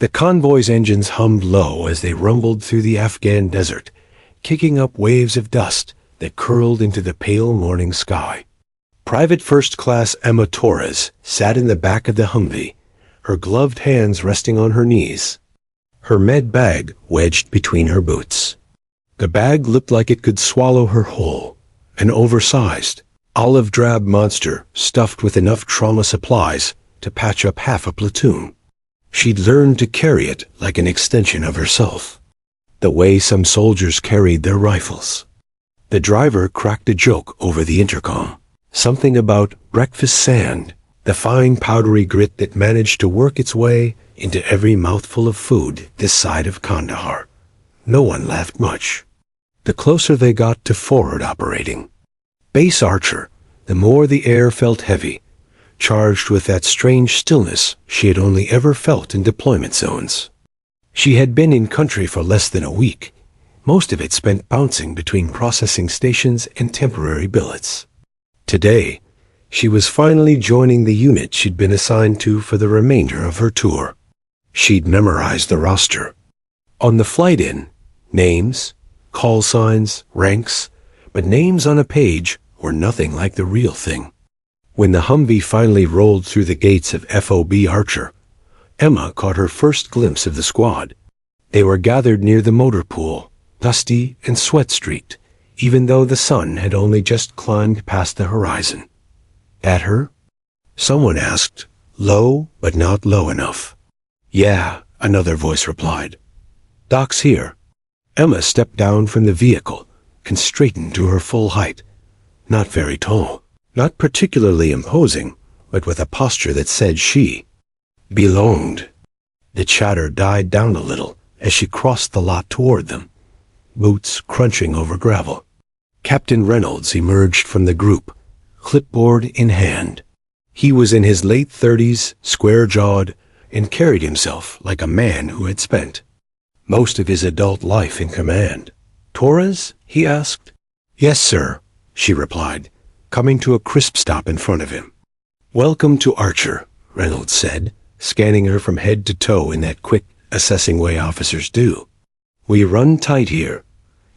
The convoy's engines hummed low as they rumbled through the Afghan desert, kicking up waves of dust that curled into the pale morning sky. Private First Class Emma Torres sat in the back of the Humvee, her gloved hands resting on her knees, her med bag wedged between her boots. The bag looked like it could swallow her whole, an oversized, olive-drab monster stuffed with enough trauma supplies to patch up half a platoon. She'd learned to carry it like an extension of herself, the way some soldiers carried their rifles. The driver cracked a joke over the intercom, something about breakfast sand, the fine powdery grit that managed to work its way into every mouthful of food this side of Kandahar. No one laughed much. The closer they got to forward operating Base Archer, the more the air felt heavy, charged with that strange stillness she had only ever felt in deployment zones. She had been in country for less than a week, most of it spent bouncing between processing stations and temporary billets. Today, she was finally joining the unit she'd been assigned to for the remainder of her tour. She'd memorized the roster. On the flight in, names, call signs, ranks, but names on a page were nothing like the real thing. When the Humvee finally rolled through the gates of FOB Archer, Emma caught her first glimpse of the squad. They were gathered near the motor pool, dusty and sweat-streaked, even though the sun had only just climbed past the horizon. At her? Someone asked, low but not low enough. Yeah, another voice replied. Doc's here. Emma stepped down from the vehicle, constraightened to her full height. Not very tall, not particularly imposing, but with a posture that said she belonged. The chatter died down a little as she crossed the lot toward them, boots crunching over gravel. Captain Reynolds emerged from the group, clipboard in hand. He was in his late 30s, square-jawed, and carried himself like a man who had spent most of his adult life in command. Torres? He asked. Yes, sir, she replied, coming to a crisp stop in front of him. Welcome to Archer, Reynolds said, scanning her from head to toe in that quick, assessing way officers do. We run tight here.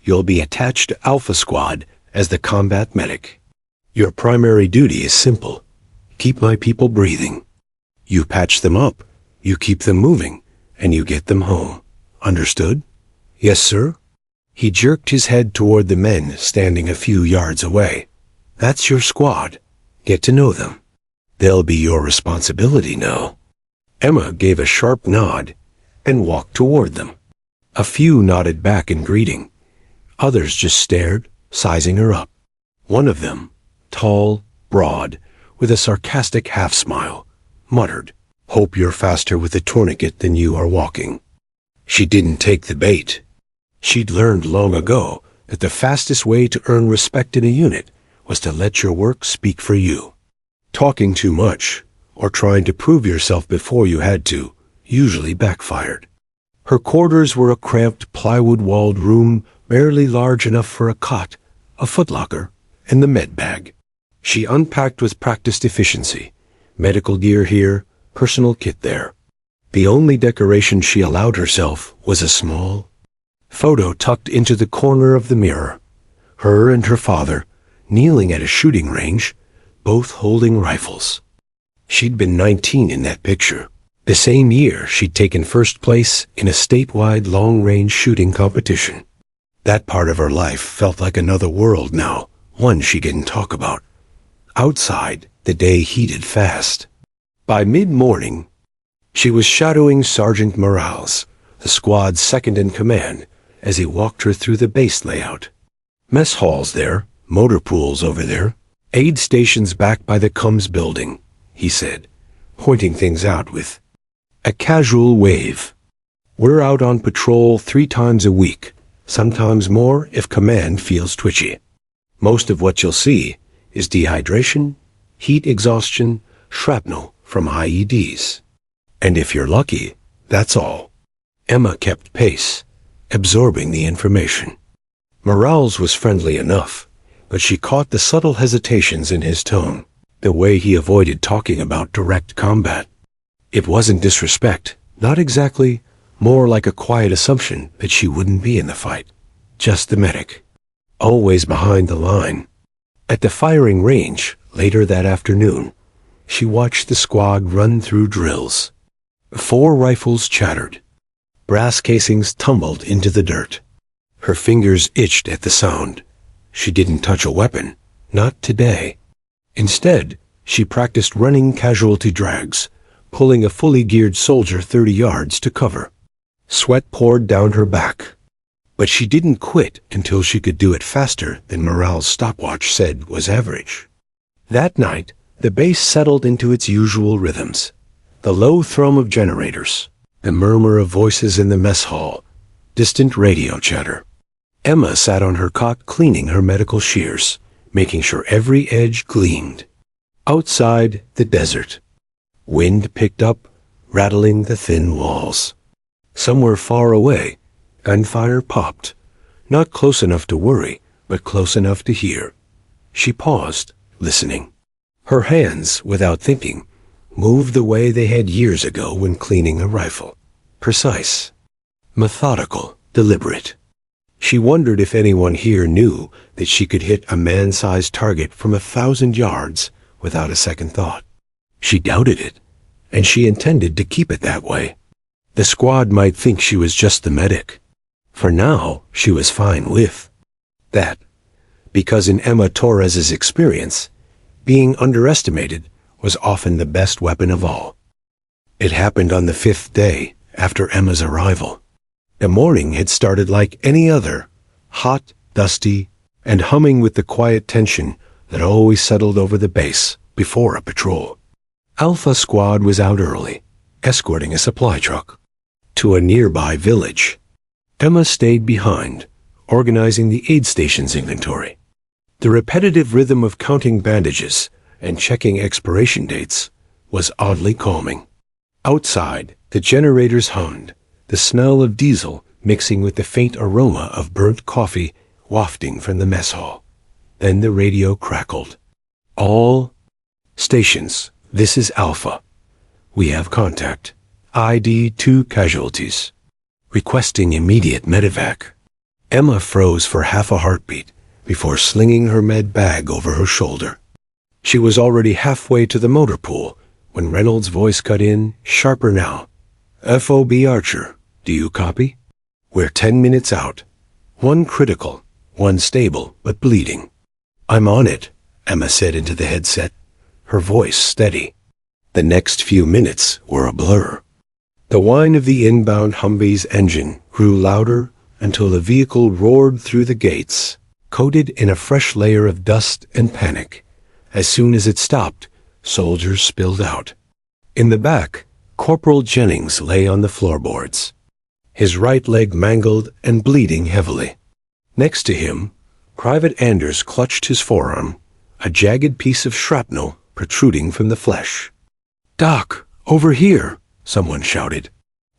You'll be attached to Alpha Squad as the combat medic. Your primary duty is simple. Keep my people breathing. You patch them up, you keep them moving, and you get them home. Understood? Yes, sir. He jerked his head toward the men standing a few yards away. That's your squad. Get to know them. They'll be your responsibility now. Emma gave a sharp nod and walked toward them. A few nodded back in greeting. Others just stared, sizing her up. One of them, tall, broad, with a sarcastic half-smile, muttered, Hope you're faster with the tourniquet than you are walking. She didn't take the bait. She'd learned long ago that the fastest way to earn respect in a unit was to let your work speak for you. Talking too much, or trying to prove yourself before you had to, usually backfired. Her quarters were a cramped plywood-walled room barely large enough for a cot, a footlocker, and the med bag. She unpacked with practiced efficiency, medical gear here, personal kit there. The only decoration she allowed herself was a small photo tucked into the corner of the mirror. Her and her father, kneeling at a shooting range, both holding rifles. She'd been 19 in that picture. The same year she'd taken first place in a statewide long-range shooting competition. That part of her life felt like another world now, one she didn't talk about. Outside, the day heated fast. By mid-morning, she was shadowing Sergeant Morales, the squad's second-in-command, as he walked her through the base layout. Mess halls there, motor pools over there, aid stations back by the Combs building, he said, pointing things out with a casual wave. We're out on patrol 3 times a week, sometimes more if command feels twitchy. Most of what you'll see is dehydration, heat exhaustion, shrapnel from IEDs. And if you're lucky, that's all. Emma kept pace, absorbing the information. Morales was friendly enough, but she caught the subtle hesitations in his tone, the way he avoided talking about direct combat. It wasn't disrespect, Not exactly, more like a quiet assumption that she wouldn't be in the fight. Just the medic. Always behind the line. At the firing range, later that afternoon, she watched the squad run through drills. 4 rifles chattered. Brass casings tumbled into the dirt. Her fingers itched at the sound. She didn't touch a weapon. Not today. Instead, she practiced running casualty drags, pulling a fully geared soldier 30 yards to cover. Sweat poured down her back. But she didn't quit until she could do it faster than morale's stopwatch said was average. That night, the base settled into its usual rhythms. The low thrum of generators, the murmur of voices in the mess hall, distant radio chatter. Emma sat on her cot cleaning her medical shears, making sure every edge gleamed. Outside, the desert. Wind picked up, rattling the thin walls. Somewhere far away, gunfire popped. Not close enough to worry, but close enough to hear. She paused, listening. Her hands, without thinking, moved the way they had years ago when cleaning a rifle. Precise. Methodical, deliberate. She wondered if anyone here knew that she could hit a man-sized target from 1,000 yards without a second thought. She doubted it, and she intended to keep it that way. The squad might think she was just the medic. For now, she was fine with that. Because in Emma Torres's experience, being underestimated was often the best weapon of all. It happened on the 5th day after Emma's arrival. The morning had started like any other, hot, dusty, and humming with the quiet tension that always settled over the base before a patrol. Alpha Squad was out early, escorting a supply truck to a nearby village. Emma stayed behind, organizing the aid station's inventory. The repetitive rhythm of counting bandages and checking expiration dates was oddly calming. Outside, the generators hummed, the smell of diesel mixing with the faint aroma of burnt coffee wafting from the mess hall. Then the radio crackled. All stations, this is Alpha. We have contact. ID 2 casualties. Requesting immediate medevac. Emma froze for half a heartbeat before slinging her med bag over her shoulder. She was already halfway to the motor pool when Reynolds' voice cut in, sharper now. FOB Archer, do you copy? We're 10 minutes out. 1 critical, 1 stable, but bleeding. I'm on it, Emma said into the headset, her voice steady. The next few minutes were a blur. The whine of the inbound Humvee's engine grew louder until the vehicle roared through the gates, coated in a fresh layer of dust and panic. As soon as it stopped, soldiers spilled out. In the back, Corporal Jennings lay on the floorboards, his right leg mangled and bleeding heavily. Next to him, Private Anders clutched his forearm, a jagged piece of shrapnel protruding from the flesh. "Doc, over here!" someone shouted.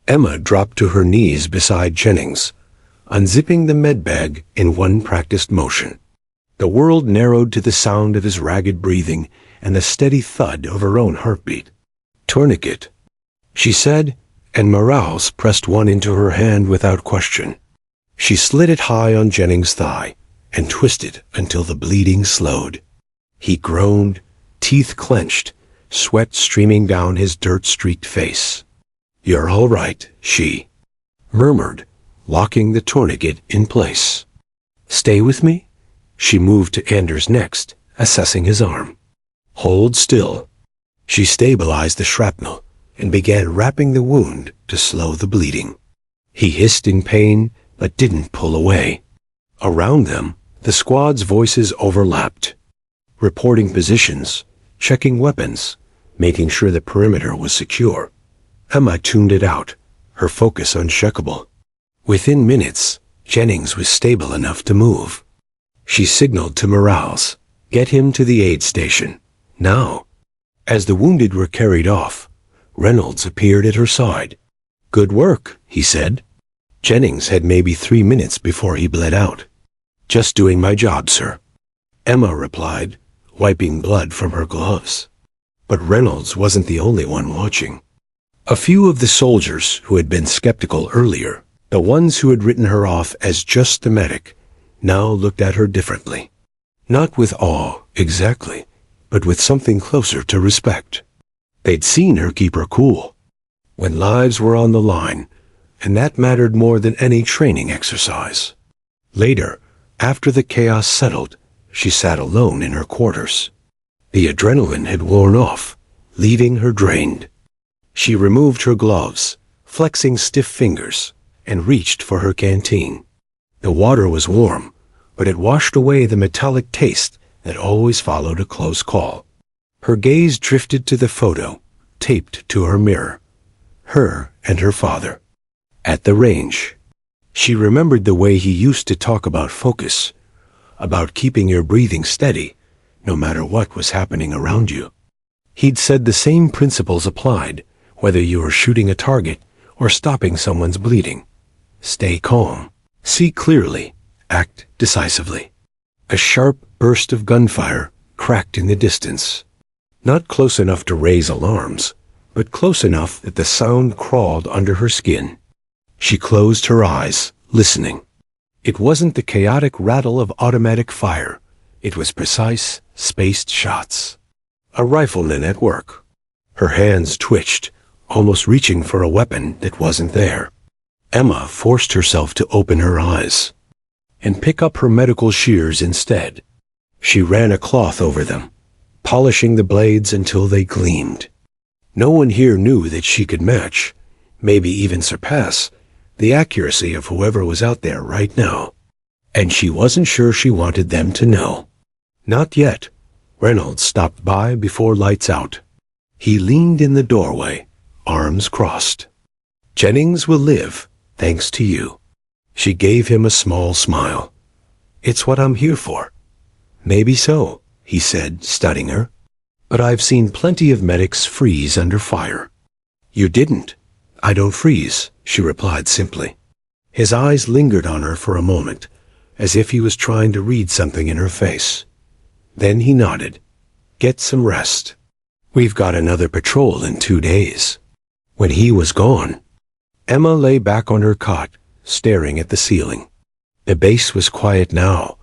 Emma dropped to her knees beside Jennings, unzipping the med bag in one practiced motion. The world narrowed to the sound of his ragged breathing and the steady thud of her own heartbeat. "Tourniquet," she said, and Morales pressed one into her hand without question. She slid it high on Jennings' thigh and twisted until the bleeding slowed. He groaned, teeth clenched, sweat streaming down his dirt-streaked face. "You're all right," she murmured, locking the tourniquet in place. "Stay with me?" She moved to Anders next, assessing his arm. "Hold still." She stabilized the shrapnel and began wrapping the wound to slow the bleeding. He hissed in pain, but didn't pull away. Around them, the squad's voices overlapped, reporting positions, checking weapons, making sure the perimeter was secure. Emma tuned it out, her focus unshakable. Within minutes, Jennings was stable enough to move. She signaled to Morales, "Get him to the aid station, now." As the wounded were carried off, Reynolds appeared at her side. "Good work," he said. Jennings had maybe 3 minutes before he bled out. "Just doing my job, sir," Emma replied, wiping blood from her gloves. But Reynolds wasn't the only one watching. A few of the soldiers who had been skeptical earlier, the ones who had written her off as just the medic, now looked at her differently. Not with awe, exactly, but with something closer to respect. They'd seen her keep her cool when lives were on the line, and that mattered more than any training exercise. Later, after the chaos settled, she sat alone in her quarters. The adrenaline had worn off, leaving her drained. She removed her gloves, flexing stiff fingers, and reached for her canteen. The water was warm, but it washed away the metallic taste that always followed a close call. Her gaze drifted to the photo, taped to her mirror. Her and her father. At the range. She remembered the way he used to talk about focus, about keeping your breathing steady, no matter what was happening around you. He'd said the same principles applied, whether you were shooting a target or stopping someone's bleeding. Stay calm. See clearly. Act decisively. A sharp burst of gunfire cracked in the distance. Not close enough to raise alarms, but close enough that the sound crawled under her skin. She closed her eyes, listening. It wasn't the chaotic rattle of automatic fire. It was precise, spaced shots. A rifleman at work. Her hands twitched, almost reaching for a weapon that wasn't there. Emma forced herself to open her eyes and pick up her medical shears instead. She ran a cloth over them, polishing the blades until they gleamed. No one here knew that she could match, maybe even surpass, the accuracy of whoever was out there right now. And she wasn't sure she wanted them to know. Not yet. Reynolds stopped by before lights out. He leaned in the doorway, arms crossed. Jennings will live, thanks to you. She gave him a small smile. It's what I'm here for. Maybe so, he said, studying her. But I've seen plenty of medics freeze under fire. You didn't. I don't freeze, she replied simply. His eyes lingered on her for a moment, as if he was trying to read something in her face. Then he nodded. Get some rest. We've got another patrol in 2 days. When he was gone, Emma lay back on her cot, staring at the ceiling. The base was quiet now,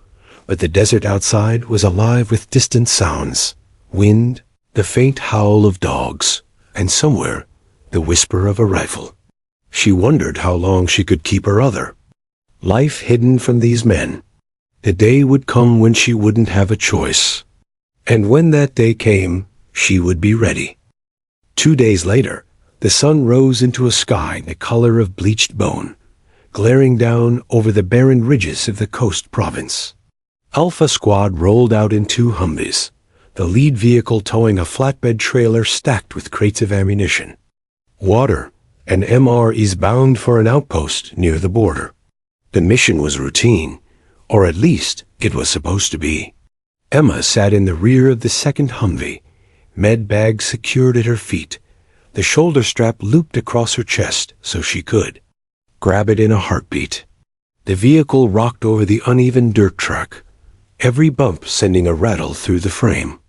but the desert outside was alive with distant sounds. Wind, the faint howl of dogs, and somewhere, the whisper of a rifle. She wondered how long she could keep her other life hidden from these men. The day would come when she wouldn't have a choice. And when that day came, she would be ready. 2 days later, the sun rose into a sky the color of bleached bone, glaring down over the barren ridges of the coast province. Alpha Squad rolled out in 2 Humvees, the lead vehicle towing a flatbed trailer stacked with crates of ammunition. Water, and MR is bound for an outpost near the border. The mission was routine, or at least it was supposed to be. Emma sat in the rear of the second Humvee, med bag secured at her feet, the shoulder strap looped across her chest so she could grab it in a heartbeat. The vehicle rocked over the uneven dirt track, every bump sending a rattle through the frame.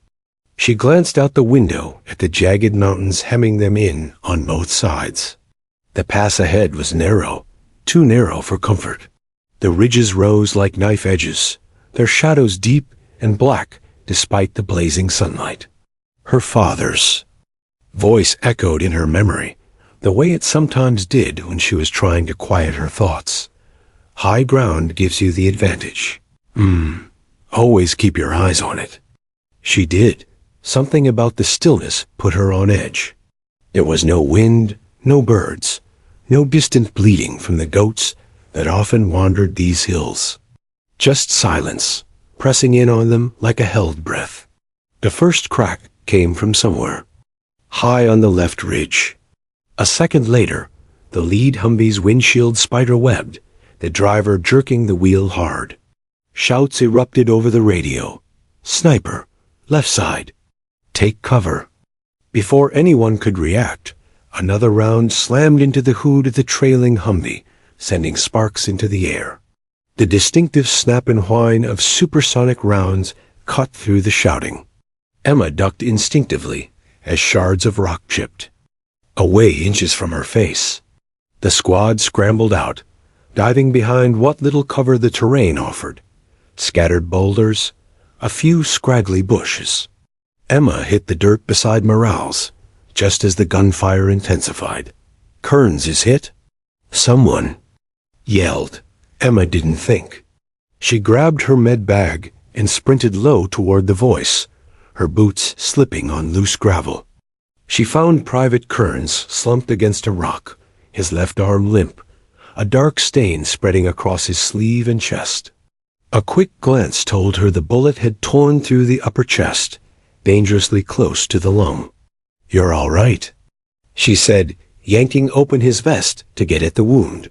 She glanced out the window at the jagged mountains hemming them in on both sides. The pass ahead was narrow, too narrow for comfort. The ridges rose like knife edges, their shadows deep and black despite the blazing sunlight. Her father's voice echoed in her memory, the way it sometimes did when she was trying to quiet her thoughts. High ground gives you the advantage. Always keep your eyes on it. She did. Something about the stillness put her on edge. There was no wind, no birds, no distant bleating from the goats that often wandered these hills. Just silence, pressing in on them like a held breath. The first crack came from somewhere, high on the left ridge. A second later, the lead Humvee's windshield spider-webbed, the driver jerking the wheel hard. Shouts erupted over the radio. Sniper, left side. Take cover. Before anyone could react, another round slammed into the hood of the trailing Humvee, sending sparks into the air. The distinctive snap and whine of supersonic rounds cut through the shouting. Emma ducked instinctively as shards of rock chipped. away inches from her face. The squad scrambled out, diving behind what little cover the terrain offered. Scattered boulders, a few scraggly bushes. Emma hit the dirt beside Morales, just as the gunfire intensified. "Kearns is hit?" Someone yelled. Emma didn't think. She grabbed her med bag and sprinted low toward the voice, her boots slipping on loose gravel. She found Private Kearns slumped against a rock, his left arm limp, a dark stain spreading across his sleeve and chest. A quick glance told her the bullet had torn through the upper chest, dangerously close to the lung. "You're all right," she said, yanking open his vest to get at the wound.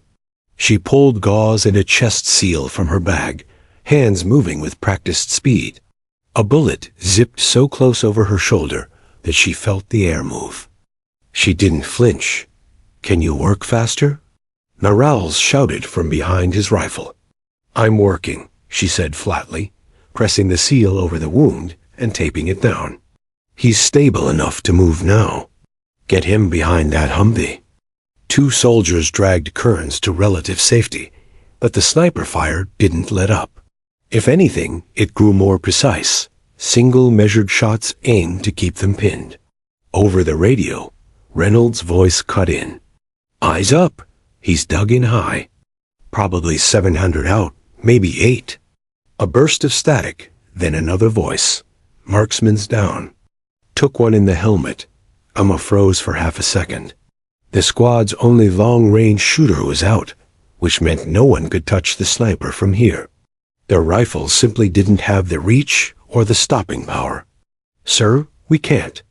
She pulled gauze and a chest seal from her bag, hands moving with practiced speed. A bullet zipped so close over her shoulder that she felt the air move. She didn't flinch. "Can you work faster?" Morales shouted from behind his rifle. "I'm working," she said flatly, pressing the seal over the wound and taping it down. "He's stable enough to move now. Get him behind that Humvee." 2 soldiers dragged Kearns to relative safety, but the sniper fire didn't let up. If anything, it grew more precise, single measured shots aimed to keep them pinned. Over the radio, Reynolds' voice cut in. "Eyes up. He's dug in high. Probably 700 out, maybe 8. A burst of static, then another voice. "Marksman's down." Took one in the helmet. Emma froze for half a second. The squad's only long-range shooter was out, which meant no one could touch the sniper from here. Their rifles simply didn't have the reach or the stopping power. "Sir, we can't."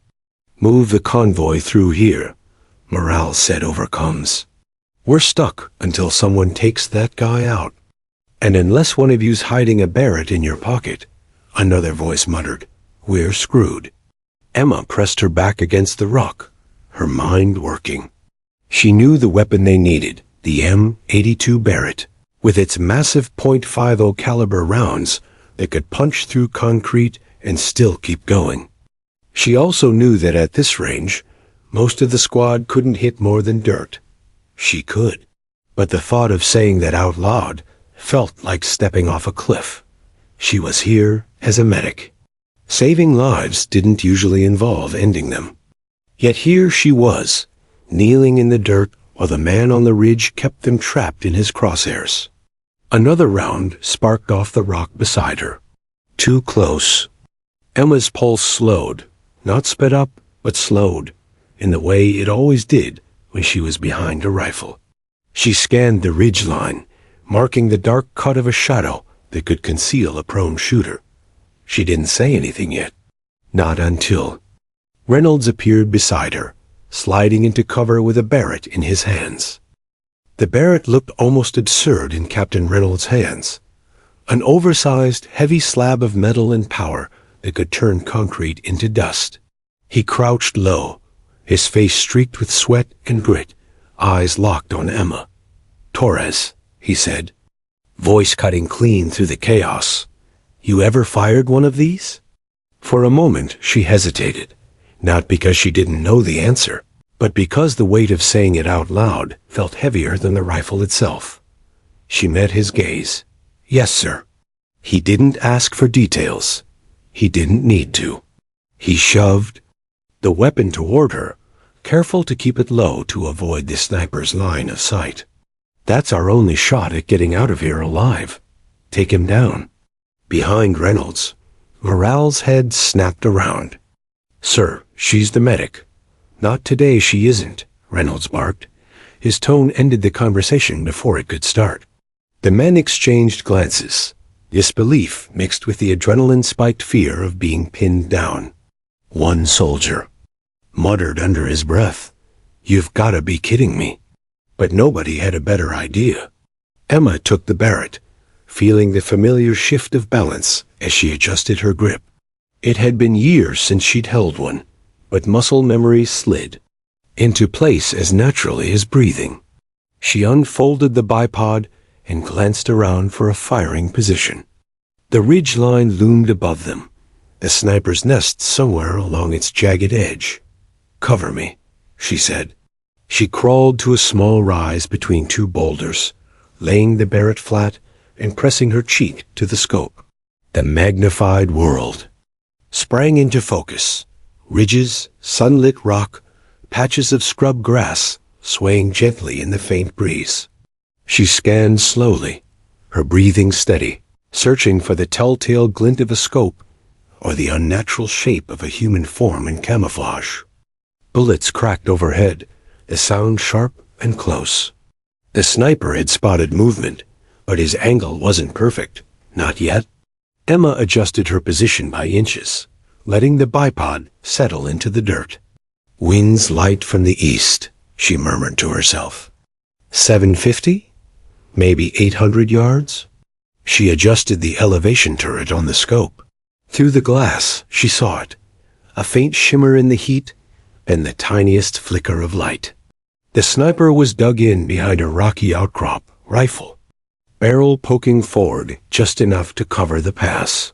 "Move the convoy through here," Morales said over comms. "We're stuck until someone takes that guy out. And unless one of you's hiding a Barrett in your pocket," another voice muttered, "we're screwed." Emma pressed her back against the rock, her mind working. She knew the weapon they needed, the M82 Barrett, with its massive .50 caliber rounds that could punch through concrete and still keep going. She also knew that at this range, most of the squad couldn't hit more than dirt. She could. But the thought of saying that out loud felt like stepping off a cliff. She was here as a medic. Saving lives didn't usually involve ending them. Yet here she was, kneeling in the dirt while the man on the ridge kept them trapped in his crosshairs. Another round sparked off the rock beside her. Too close. Emma's pulse slowed, not sped up, but slowed, in the way it always did when she was behind a rifle. She scanned the ridge line, marking the dark cut of a shadow that could conceal a prone shooter. She didn't say anything yet. Not until Reynolds appeared beside her, sliding into cover with a Barrett in his hands. The Barrett looked almost absurd in Captain Reynolds' hands. An oversized, heavy slab of metal and power that could turn concrete into dust. He crouched low, his face streaked with sweat and grit, eyes locked on Emma. "Torres," he said, voice cutting clean through the chaos. "You ever fired one of these?" For a moment she hesitated, not because she didn't know the answer, but because the weight of saying it out loud felt heavier than the rifle itself. She met his gaze. "Yes, sir." He didn't ask for details. He didn't need to. He shoved the weapon toward her, careful to keep it low to avoid the sniper's line of sight. "That's our only shot at getting out of here alive. Take him down." Behind Reynolds, Morales' head snapped around. "Sir, she's the medic." "Not today she isn't," Reynolds barked. His tone ended the conversation before it could start. The men exchanged glances, disbelief mixed with the adrenaline-spiked fear of being pinned down. One soldier muttered under his breath, "You've gotta be kidding me." But nobody had a better idea. Emma took the Barrett, feeling the familiar shift of balance as she adjusted her grip. It had been years since she'd held one, but muscle memory slid into place as naturally as breathing. She unfolded the bipod and glanced around for a firing position. The ridge line loomed above them, the sniper's nest somewhere along its jagged edge. "Cover me," she said. She crawled to a small rise between two boulders, laying the Barrett flat and pressing her cheek to the scope. The magnified world sprang into focus. Ridges, sunlit rock, patches of scrub grass swaying gently in the faint breeze. She scanned slowly, her breathing steady, searching for the telltale glint of a scope or the unnatural shape of a human form in camouflage. Bullets cracked overhead, the sound sharp and close. The sniper had spotted movement, but his angle wasn't perfect, not yet. Emma adjusted her position by inches, letting the bipod settle into the dirt. Winds light from the east, she murmured to herself. 750? Maybe 800 yards? She adjusted the elevation turret on the scope. Through the glass, she saw it, a faint shimmer in the heat and the tiniest flicker of light. The sniper was dug in behind a rocky outcrop, rifle, barrel poking forward just enough to cover the pass.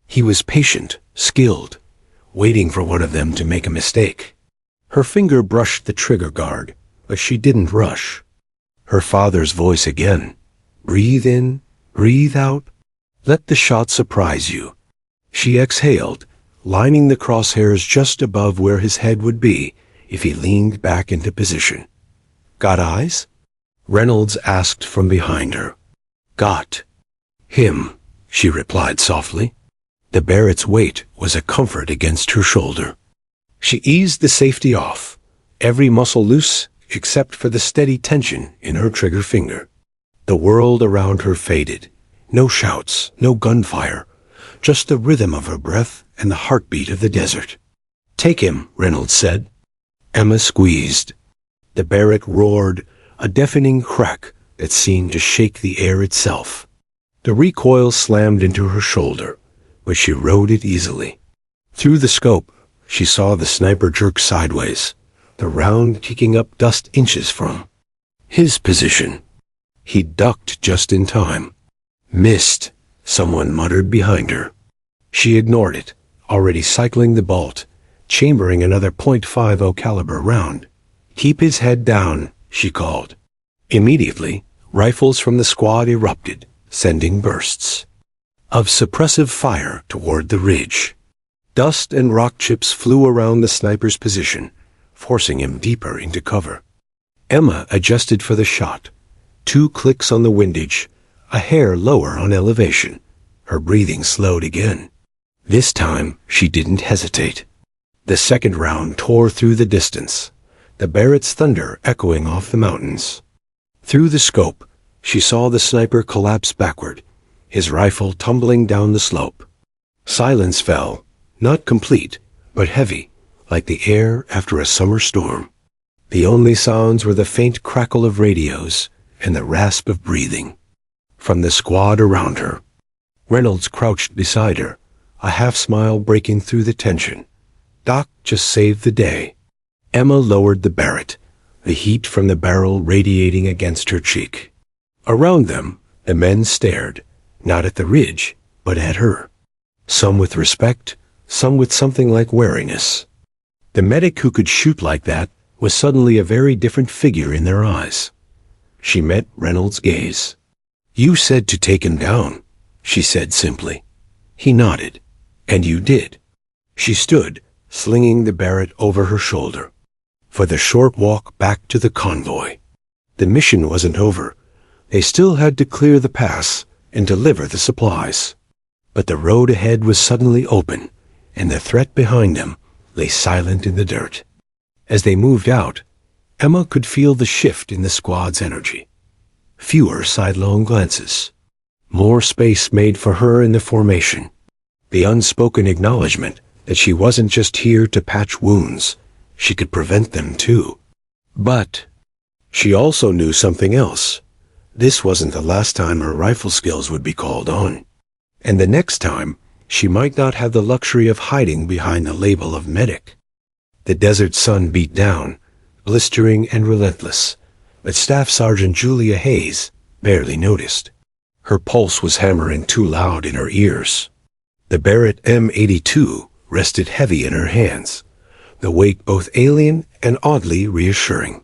He was patient, skilled, waiting for one of them to make a mistake. Her finger brushed the trigger guard, but she didn't rush. Her father's voice again. Breathe in, breathe out. Let the shot surprise you. She exhaled, lining the crosshairs just above where his head would be if he leaned back into position. Got eyes? Reynolds asked from behind her. Got him, she replied softly. The Barrett's weight was a comfort against her shoulder. She eased the safety off, every muscle loose except for the steady tension in her trigger finger. The world around her faded. No shouts, no gunfire, just the rhythm of her breath and the heartbeat of the desert. Take him, Reynolds said. Emma squeezed. The Barrett roared, a deafening crack that seemed to shake the air itself. The recoil slammed into her shoulder, but she rode it easily. Through the scope, she saw the sniper jerk sideways, the round kicking up dust inches from his position. He ducked just in time. Missed, someone muttered behind her. She ignored it, already cycling the bolt, chambering another .50 caliber round. Keep his head down, she called. Immediately, rifles from the squad erupted, sending bursts of suppressive fire toward the ridge. Dust and rock chips flew around the sniper's position, forcing him deeper into cover. Emma adjusted for the shot. 2 clicks on the windage, a hair lower on elevation. Her breathing slowed again. This time, she didn't hesitate. The second round tore through the distance, the Barrett's thunder echoing off the mountains. Through the scope, she saw the sniper collapse backward, his rifle tumbling down the slope. Silence fell, not complete, but heavy, like the air after a summer storm. The only sounds were the faint crackle of radios and the rasp of breathing. From the squad around her, Reynolds crouched beside her, a half-smile breaking through the tension. Doc just saved the day. Emma lowered the Barrett, the heat from the barrel radiating against her cheek. Around them, the men stared, not at the ridge, but at her. Some with respect, some with something like wariness. The medic who could shoot like that was suddenly a very different figure in their eyes. She met Reynolds' gaze. You said to take him down, she said simply. He nodded. And you did. She stood, slinging the Barrett over her shoulder. For the short walk back to the convoy. The mission wasn't over. They still had to clear the pass and deliver the supplies. But the road ahead was suddenly open, and the threat behind them lay silent in the dirt. As they moved out, Emma could feel the shift in the squad's energy. Fewer sidelong glances. More space made for her in the formation. The unspoken acknowledgement that she wasn't just here to patch wounds. She could prevent them too. But she also knew something else. This wasn't the last time her rifle skills would be called on. And the next time, she might not have the luxury of hiding behind the label of medic. The desert sun beat down, blistering and relentless, but Staff Sergeant Julia Hayes barely noticed. Her pulse was hammering too loud in her ears. The Barrett M82 rested heavy in her hands, the weight both alien and oddly reassuring.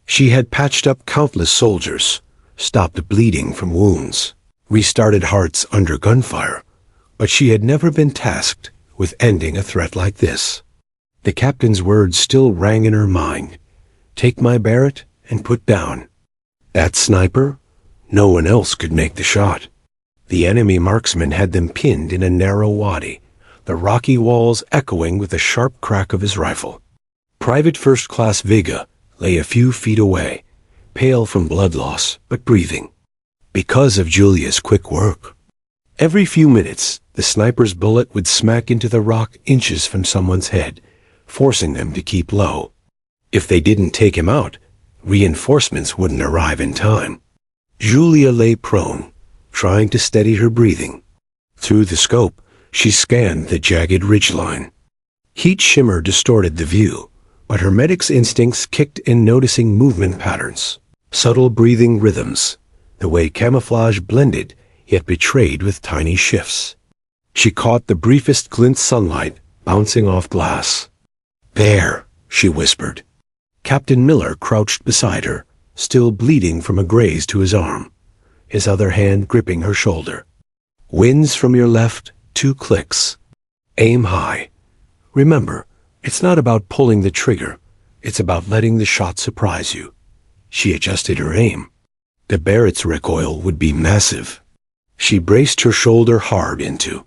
She had patched up countless soldiers, stopped bleeding from wounds, restarted hearts under gunfire, but she had never been tasked with ending a threat like this. The captain's words still rang in her mind. Take my Barrett and put down. That sniper? No one else could make the shot. The enemy marksman had them pinned in a narrow wadi, the rocky walls echoing with the sharp crack of his rifle. Private First Class Vega lay a few feet away, pale from blood loss, but breathing. Because of Julia's quick work. Every few minutes, the sniper's bullet would smack into the rock inches from someone's head, forcing them to keep low. If they didn't take him out, reinforcements wouldn't arrive in time. Julia lay prone, trying to steady her breathing. Through the scope, she scanned the jagged ridgeline. Heat shimmer distorted the view, but her medic's instincts kicked in, noticing movement patterns, subtle breathing rhythms, the way camouflage blended yet betrayed with tiny shifts. She caught the briefest glint sunlight bouncing off glass. There, she whispered. Captain Miller crouched beside her, still bleeding from a graze to his arm, his other hand gripping her shoulder. Winds from your left, 2 clicks. Aim high. Remember, it's not about pulling the trigger, it's about letting the shot surprise you. She adjusted her aim. The Barrett's recoil would be massive. She braced her shoulder hard into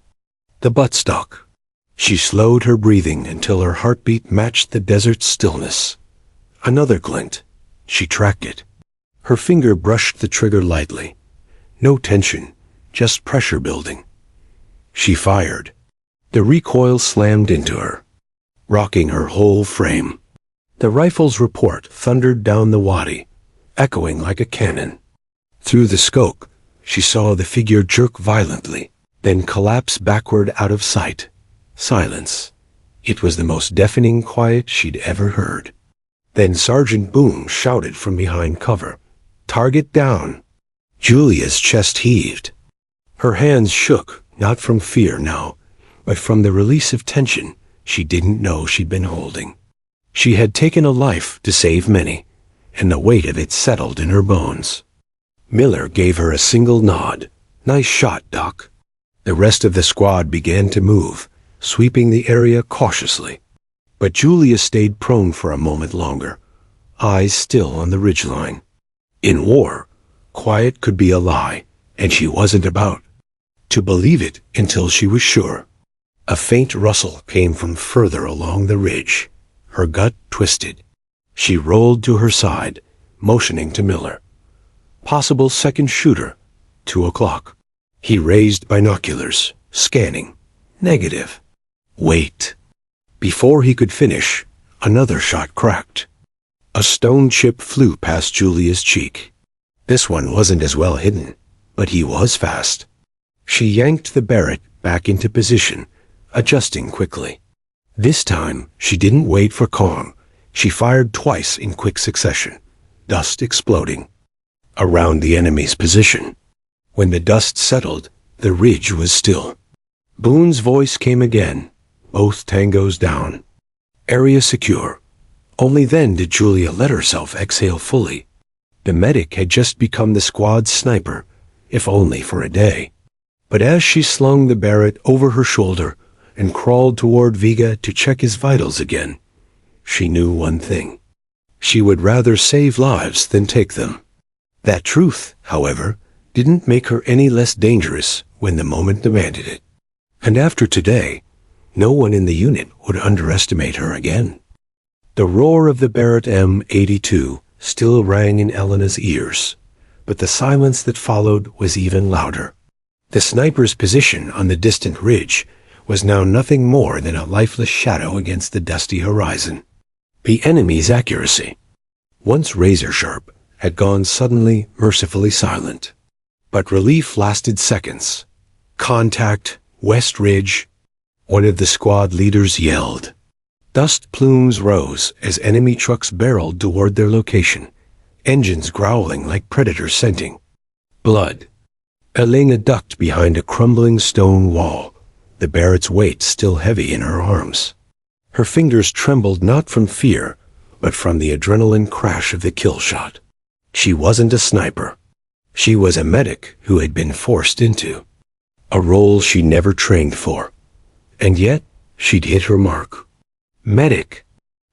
the buttstock. She slowed her breathing until her heartbeat matched the desert's stillness. Another glint. She tracked it. Her finger brushed the trigger lightly. No tension, just pressure building. She fired. The recoil slammed into her, rocking her whole frame. The rifle's report thundered down the wadi, echoing like a cannon. Through the scope, she saw the figure jerk violently, then collapse backward out of sight. Silence. It was the most deafening quiet she'd ever heard. Then Sergeant Boone shouted from behind cover, "Target down!" Julia's chest heaved. Her hands shook, not from fear now, but from the release of tension she didn't know she'd been holding. She had taken a life to save many, and the weight of it settled in her bones. Miller gave her a single nod. "Nice shot, Doc." The rest of the squad began to move, sweeping the area cautiously. But Julia stayed prone for a moment longer, eyes still on the ridgeline. In war, quiet could be a lie, and she wasn't about to believe it until she was sure. A faint rustle came from further along the ridge. Her gut twisted. She rolled to her side, motioning to Miller. Possible second shooter. 2:00. He raised binoculars, scanning. Negative. Wait. Before he could finish, another shot cracked. A stone chip flew past Julia's cheek. This one wasn't as well hidden, but he was fast. She yanked the Barrett back into position, adjusting quickly. This time, she didn't wait for calm. She fired twice in quick succession, dust exploding around the enemy's position. When the dust settled, the ridge was still. Boone's voice came again, both tangos down. Area secure. Only then did Julia let herself exhale fully. The medic had just become the squad's sniper, if only for a day. But as she slung the Barrett over her shoulder and crawled toward Vega to check his vitals again, she knew one thing. She would rather save lives than take them. That truth, however, didn't make her any less dangerous when the moment demanded it. And after today, no one in the unit would underestimate her again. The roar of the Barrett M82 still rang in Elena's ears, but the silence that followed was even louder. The sniper's position on the distant ridge was now nothing more than a lifeless shadow against the dusty horizon. The enemy's accuracy, once razor-sharp, had gone suddenly, mercifully silent. But relief lasted seconds. "Contact, West Ridge," one of the squad leaders yelled. Dust plumes rose as enemy trucks barreled toward their location, engines growling like predators scenting blood. Elena ducked behind a crumbling stone wall, the Barrett's weight still heavy in her arms. Her fingers trembled not from fear, but from the adrenaline crash of the kill shot. She wasn't a sniper. She was a medic who had been forced into a role she never trained for. And yet, she'd hit her mark. Medic.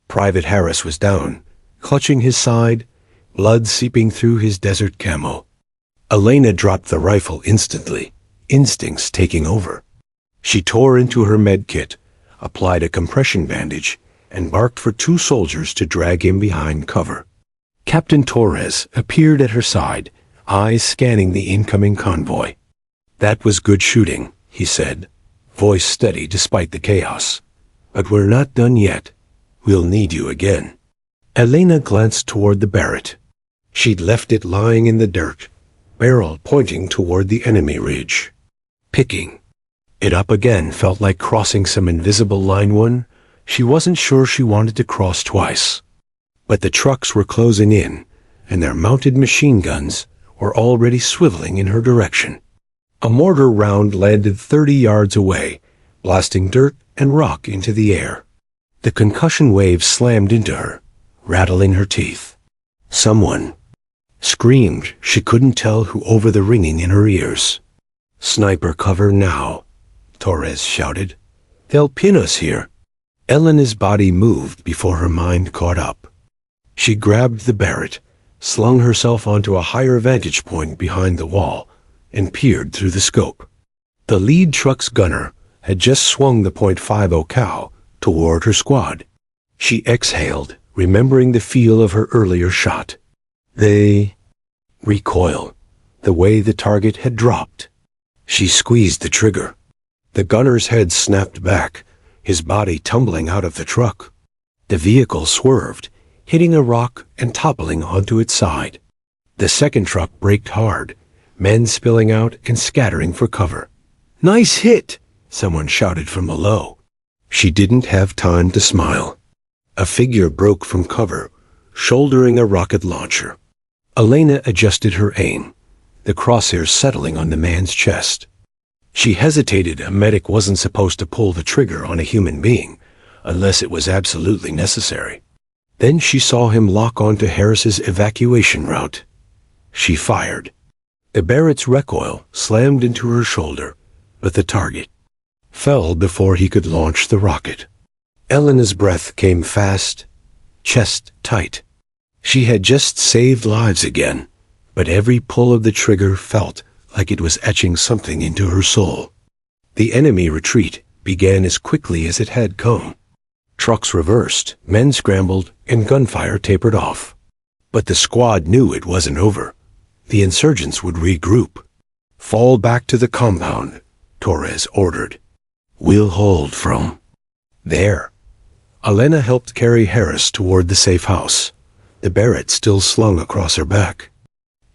Private Harris was down, clutching his side, blood seeping through his desert camo. Elena dropped the rifle instantly, instincts taking over. She tore into her med kit, applied a compression bandage, and barked for 2 soldiers to drag him behind cover. Captain Torres appeared at her side, eyes scanning the incoming convoy. "That was good shooting," he said, voice steady despite the chaos. "But we're not done yet. We'll need you again." Elena glanced toward the Barrett. She'd left it lying in the dirt, barrel pointing toward the enemy ridge. Picking it up again felt like crossing some invisible line. She wasn't sure she wanted to cross twice. But the trucks were closing in, and their mounted machine guns were already swiveling in her direction. A mortar round landed 30 yards away, blasting dirt and rock into the air. The concussion wave slammed into her, rattling her teeth. Someone screamed. She couldn't tell who over the ringing in her ears. "Sniper cover now," Torres shouted. "They'll pin us here." Elena's body moved before her mind caught up. She grabbed the Barrett, slung herself onto a higher vantage point behind the wall, and peered through the scope. The lead truck's gunner had just swung the .50 Cal toward her squad. She exhaled, remembering the feel of her earlier shot. They recoil, the way the target had dropped. She squeezed the trigger. The gunner's head snapped back, his body tumbling out of the truck. The vehicle swerved, hitting a rock and toppling onto its side. The second truck braked hard, men spilling out and scattering for cover. "Nice hit!" someone shouted from below. She didn't have time to smile. A figure broke from cover, shouldering a rocket launcher. Elena adjusted her aim, the crosshairs settling on the man's chest. She hesitated. A medic wasn't supposed to pull the trigger on a human being, unless it was absolutely necessary. Then she saw him lock onto Harris's evacuation route. She fired. The Barrett's recoil slammed into her shoulder, but the target fell before he could launch the rocket. Elena's breath came fast, chest tight. She had just saved lives again, but every pull of the trigger felt like it was etching something into her soul. The enemy retreat began as quickly as it had come. Trucks reversed, men scrambled, and gunfire tapered off. But the squad knew it wasn't over. The insurgents would regroup. "Fall back to the compound," Torres ordered. "We'll hold from there." Elena helped carry Harris toward the safe house, the Barrett still slung across her back.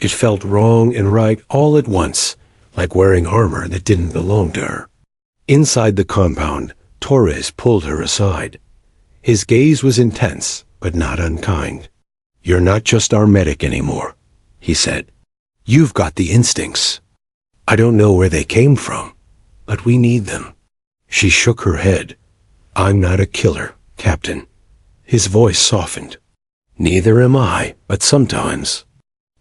It felt wrong and right all at once, like wearing armor that didn't belong to her. Inside the compound, Torres pulled her aside. His gaze was intense, but not unkind. "You're not just our medic anymore," he said. "You've got the instincts. I don't know where they came from, but we need them." She shook her head. "I'm not a killer, Captain." His voice softened. "Neither am I, but sometimes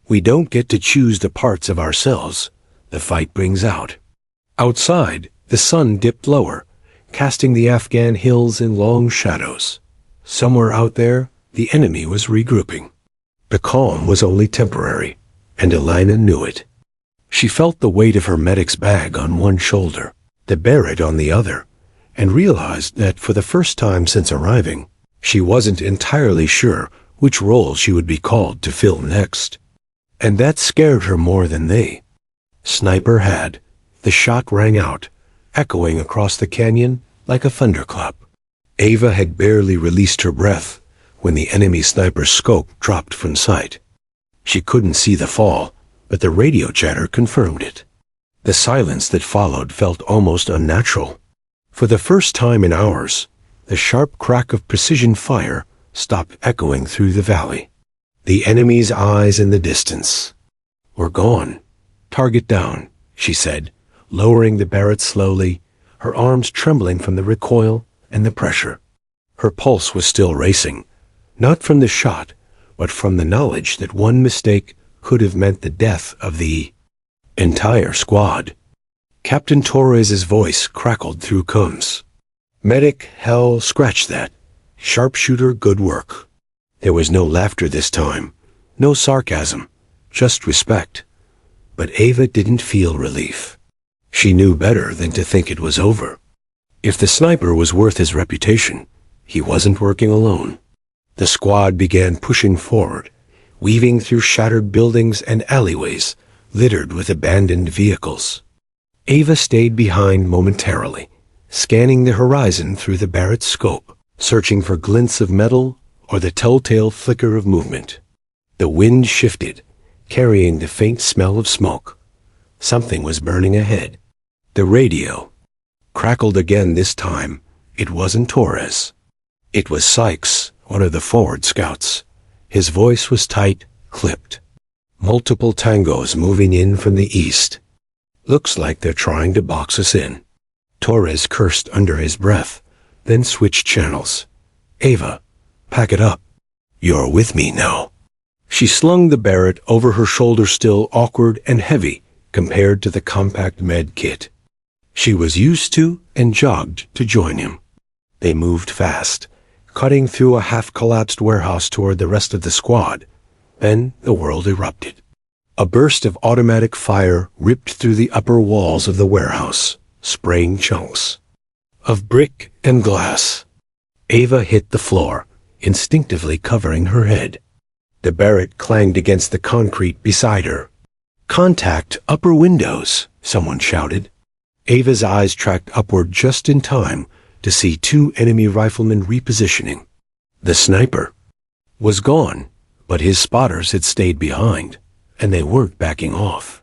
we don't get to choose the parts of ourselves the fight brings out." Outside, the sun dipped lower, casting the Afghan hills in long shadows. Somewhere out there, the enemy was regrouping. The calm was only temporary, and Elena knew it. She felt the weight of her medic's bag on one shoulder, the Barrett on the other, and realized that for the first time since arriving, she wasn't entirely sure which role she would be called to fill next. And that scared her more than they. Sniper had. The shot rang out, echoing across the canyon like a thunderclap. Ava had barely released her breath when the enemy sniper's scope dropped from sight. She couldn't see the fall, but the radio chatter confirmed it. The silence that followed felt almost unnatural. For the first time in hours, the sharp crack of precision fire stopped echoing through the valley. The enemy's eyes in the distance were gone. "Target down," she said, lowering the Barrett slowly, her arms trembling from the recoil and the pressure. Her pulse was still racing, Not from the shot, but from the knowledge that one mistake could have meant the death of the entire squad. Captain Torres's voice crackled through Combs. "Medic, hell, scratch that. Sharpshooter, good work." There was no laughter this time, no sarcasm, just respect. But Ava didn't feel relief. She knew better than to think it was over. If the sniper was worth his reputation, he wasn't working alone. The squad began pushing forward, weaving through shattered buildings and alleyways littered with abandoned vehicles. Ava stayed behind momentarily, scanning the horizon through the Barrett scope, searching for glints of metal or the telltale flicker of movement. The wind shifted, carrying the faint smell of smoke. Something was burning ahead. The radio crackled again this time. It wasn't Torres. It was Sykes, one of the forward scouts. His voice was tight, clipped. "Multiple tangos moving in from the east. Looks like they're trying to box us in." Torres cursed under his breath, then switched channels. "Ava, pack it up. You're with me now." She slung the Barrett over her shoulder, still awkward and heavy compared to the compact med kit. She was used to and jogged to join him. They moved fast, cutting through a half-collapsed warehouse toward the rest of the squad. Then the world erupted. A burst of automatic fire ripped through the upper walls of the warehouse, spraying chunks of brick and glass. Ava hit the floor, instinctively covering her head. The Barrett clanged against the concrete beside her. "Contact upper windows," someone shouted. Ava's eyes tracked upward just in time to see two enemy riflemen repositioning. The sniper was gone, but his spotters had stayed behind, and they weren't backing off.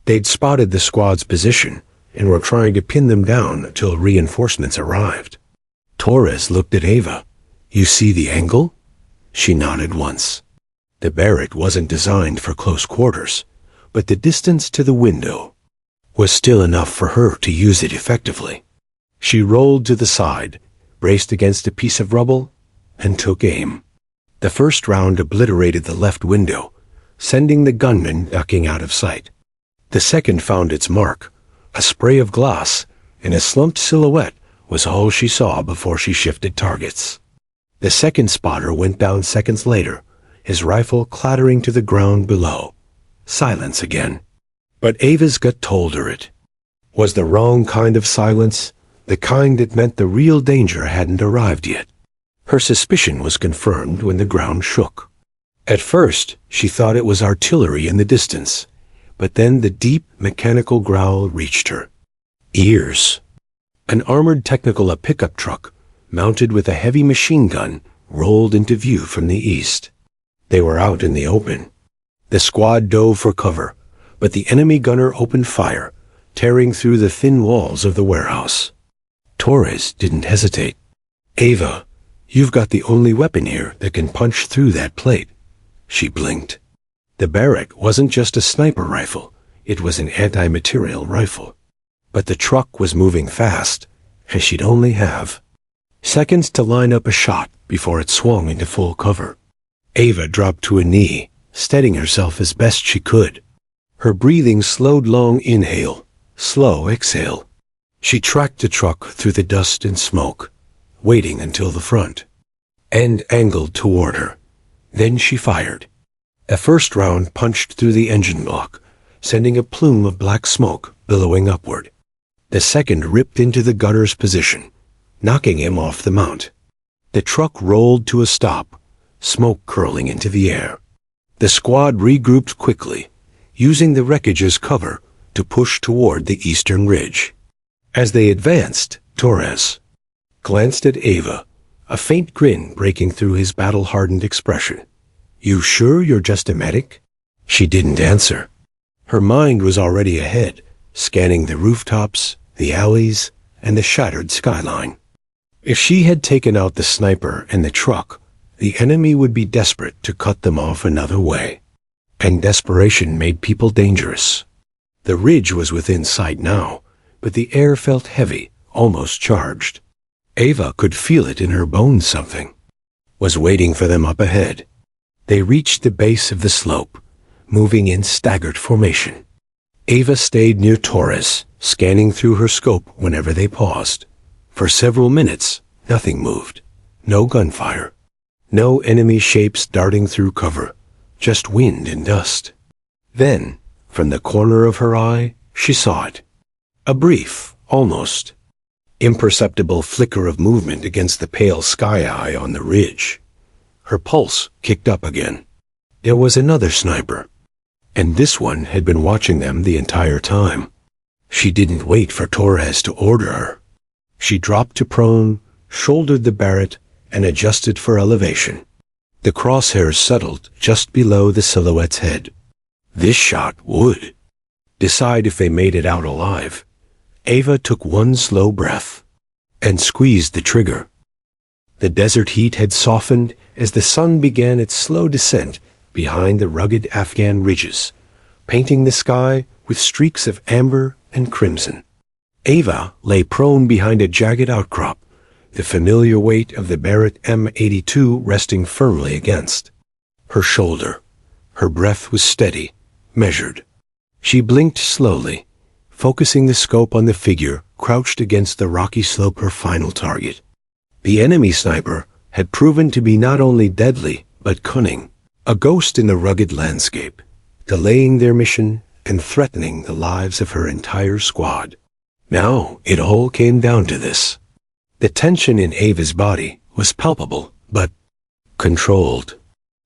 They'd spotted the squad's position and were trying to pin them down until reinforcements arrived. Torres looked at Ava. "You see the angle?" She nodded once. The Barrett wasn't designed for close quarters, but the distance to the window was still enough for her to use it effectively. She rolled to the side, braced against a piece of rubble, and took aim. The first round obliterated the left window, sending the gunman ducking out of sight. The second found its mark. A spray of glass and a slumped silhouette was all she saw before she shifted targets. The second spotter went down seconds later, his rifle clattering to the ground below. Silence again. But Ava's gut told her it was the wrong kind of silence, the kind that meant the real danger hadn't arrived yet. Her suspicion was confirmed when the ground shook. At first, she thought it was artillery in the distance, but then the deep mechanical growl reached her ears. An armored Technical pickup truck, mounted with a heavy machine gun, rolled into view from the east. They were out in the open. The squad dove for cover, but the enemy gunner opened fire, tearing through the thin walls of the warehouse. Torres didn't hesitate. "Ava, you've got the only weapon here that can punch through that plate." She blinked. The Barrett wasn't just a sniper rifle, it was an anti-material rifle. But the truck was moving fast, and she'd only have seconds to line up a shot before it swung into full cover. Ava dropped to a knee, steadying herself as best she could. Her breathing slowed. Long inhale, slow exhale. She tracked the truck through the dust and smoke, waiting until the front end angled toward her. Then she fired. A first round punched through the engine block, sending a plume of black smoke billowing upward. The second ripped into the gunner's position, knocking him off the mount. The truck rolled to a stop, smoke curling into the air. The squad regrouped quickly, using the wreckage as cover to push toward the eastern ridge. As they advanced, Torres glanced at Ava, a faint grin breaking through his battle-hardened expression. "You sure you're just a medic?" She didn't answer. Her mind was already ahead, scanning the rooftops, the alleys, and the shattered skyline. If she had taken out the sniper and the truck, the enemy would be desperate to cut them off another way. And desperation made people dangerous. The ridge was within sight now, but the air felt heavy, almost charged. Ava could feel it in her bones. Something was waiting for them up ahead. They reached the base of the slope, moving in staggered formation. Ava stayed near Torres, scanning through her scope whenever they paused. For several minutes, nothing moved. No gunfire. No enemy shapes darting through cover. Just wind and dust. Then, from the corner of her eye, she saw it. A brief, almost imperceptible flicker of movement against the pale sky eye on the ridge. Her pulse kicked up again. There was another sniper, and this one had been watching them the entire time. She didn't wait for Torres to order her. She dropped to prone, shouldered the Barrett, and adjusted for elevation. The crosshairs settled just below the silhouette's head. This shot would decide if they made it out alive. Ava took one slow breath and squeezed the trigger. The desert heat had softened as the sun began its slow descent behind the rugged Afghan ridges, painting the sky with streaks of amber and crimson. Ava lay prone behind a jagged outcrop, the familiar weight of the Barrett M82 resting firmly against her shoulder. Her breath was steady, measured. She blinked slowly, focusing the scope on the figure crouched against the rocky slope, her final target. The enemy sniper had proven to be not only deadly, but cunning, a ghost in the rugged landscape, delaying their mission and threatening the lives of her entire squad. Now it all came down to this. The tension in Ava's body was palpable, but controlled.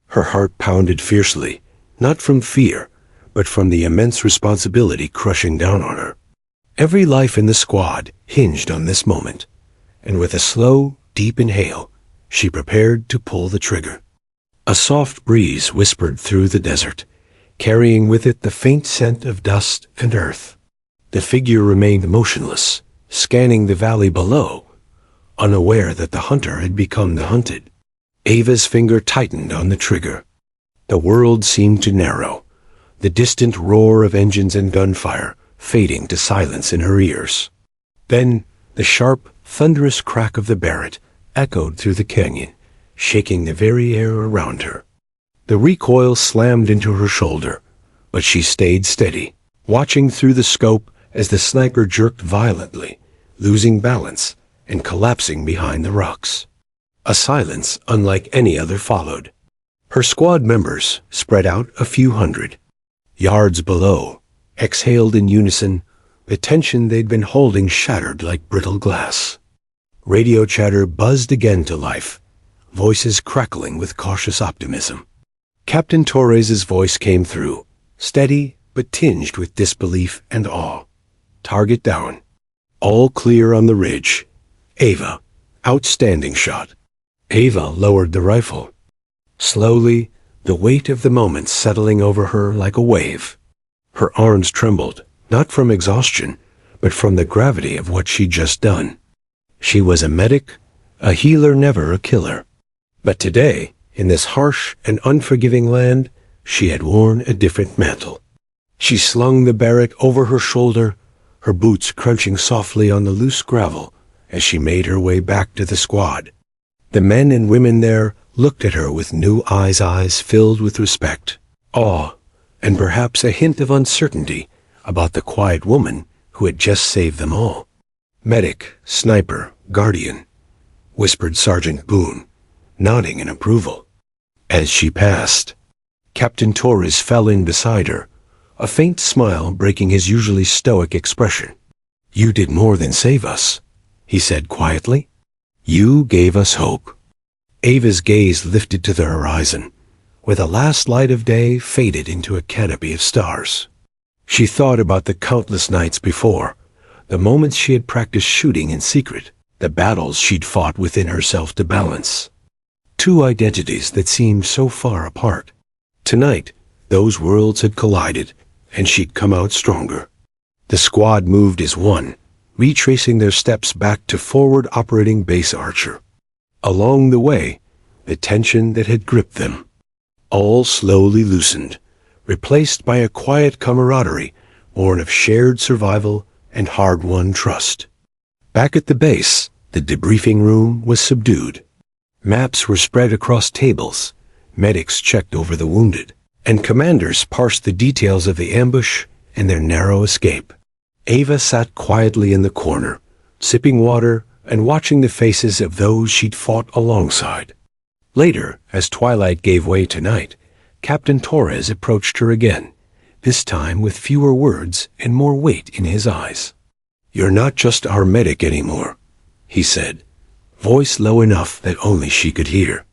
Her heart pounded fiercely, not from fear, but from the immense responsibility crushing down on her. Every life in the squad hinged on this moment, and with a slow, deep inhale, she prepared to pull the trigger. A soft breeze whispered through the desert, carrying with it the faint scent of dust and earth. The figure remained motionless, scanning the valley below, unaware that the hunter had become the hunted. Ava's finger tightened on the trigger. The world seemed to narrow, the distant roar of engines and gunfire fading to silence in her ears. Then the sharp, thunderous crack of the Barrett echoed through the canyon, shaking the very air around her. The recoil slammed into her shoulder, but she stayed steady, watching through the scope as the sniper jerked violently, losing balance and collapsing behind the rocks. A silence unlike any other followed. Her squad members, spread out a few hundred yards below, exhaled in unison, the tension they'd been holding shattered like brittle glass. Radio chatter buzzed again to life, voices crackling with cautious optimism. Captain Torres's voice came through, steady but tinged with disbelief and awe. Target down. All clear on the ridge. Ava, outstanding shot. Ava lowered the rifle. Slowly, the weight of the moment settling over her like a wave. Her arms trembled, not from exhaustion, but from the gravity of what she'd just done. She was a medic, a healer, never a killer. But today, in this harsh and unforgiving land, she had worn a different mantle. She slung the Barrett over her shoulder, her boots crunching softly on the loose gravel as she made her way back to the squad. The men and women there looked at her with new eyes filled with respect, awe, and perhaps a hint of uncertainty about the quiet woman who had just saved them all. Medic, sniper, guardian, whispered Sergeant Boone, nodding in approval. As she passed, Captain Torres fell in beside her, a faint smile breaking his usually stoic expression. "You did more than save us," he said quietly. "You gave us hope." Ava's gaze lifted to the horizon, where the last light of day faded into a canopy of stars. She thought about the countless nights before, the moments she had practiced shooting in secret, the battles she'd fought within herself to balance two identities that seemed so far apart. Tonight, those worlds had collided, and she'd come out stronger. The squad moved as one, retracing their steps back to forward operating Base Archer. Along the way, the tension that had gripped them, all slowly loosened, replaced by a quiet camaraderie born of shared survival and hard-won trust. Back at the base, the debriefing room was subdued. Maps were spread across tables, medics checked over the wounded, and commanders parsed the details of the ambush and their narrow escape. Ava sat quietly in the corner, sipping water and watching the faces of those she'd fought alongside. Later, as twilight gave way to night, Captain Torres approached her again, this time with fewer words and more weight in his eyes. "You're not just our medic anymore," he said, voice low enough that only she could hear.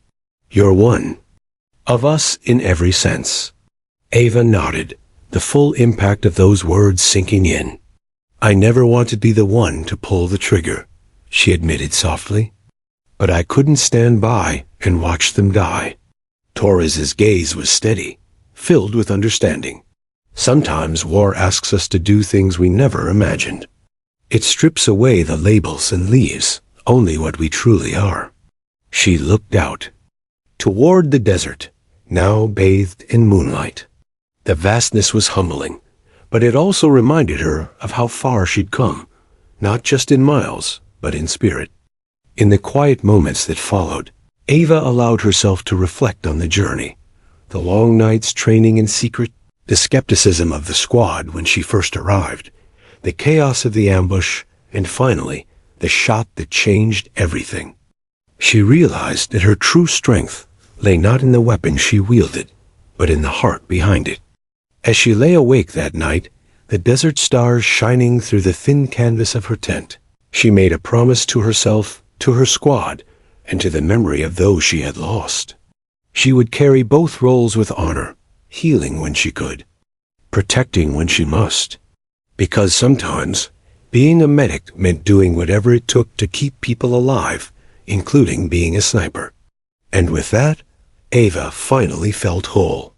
"You're one of us in every sense." Ava nodded, the full impact of those words sinking in. "I never want to be the one to pull the trigger," she admitted softly. "But I couldn't stand by and watch them die." Torres's gaze was steady, filled with understanding. "Sometimes war asks us to do things we never imagined. It strips away the labels and leaves only what we truly are." She looked out toward the desert, now bathed in moonlight. The vastness was humbling, but it also reminded her of how far she'd come, not just in miles, but in spirit. In the quiet moments that followed, Ava allowed herself to reflect on the journey, the long nights training in secret, the skepticism of the squad when she first arrived, the chaos of the ambush, and finally, the shot that changed everything. She realized that her true strength lay not in the weapon she wielded, but in the heart behind it. As she lay awake that night, the desert stars shining through the thin canvas of her tent, she made a promise to herself, to her squad, and to the memory of those she had lost. She would carry both roles with honor, healing when she could, protecting when she must. Because sometimes, being a medic meant doing whatever it took to keep people alive, including being a sniper. And with that, Ava finally felt whole.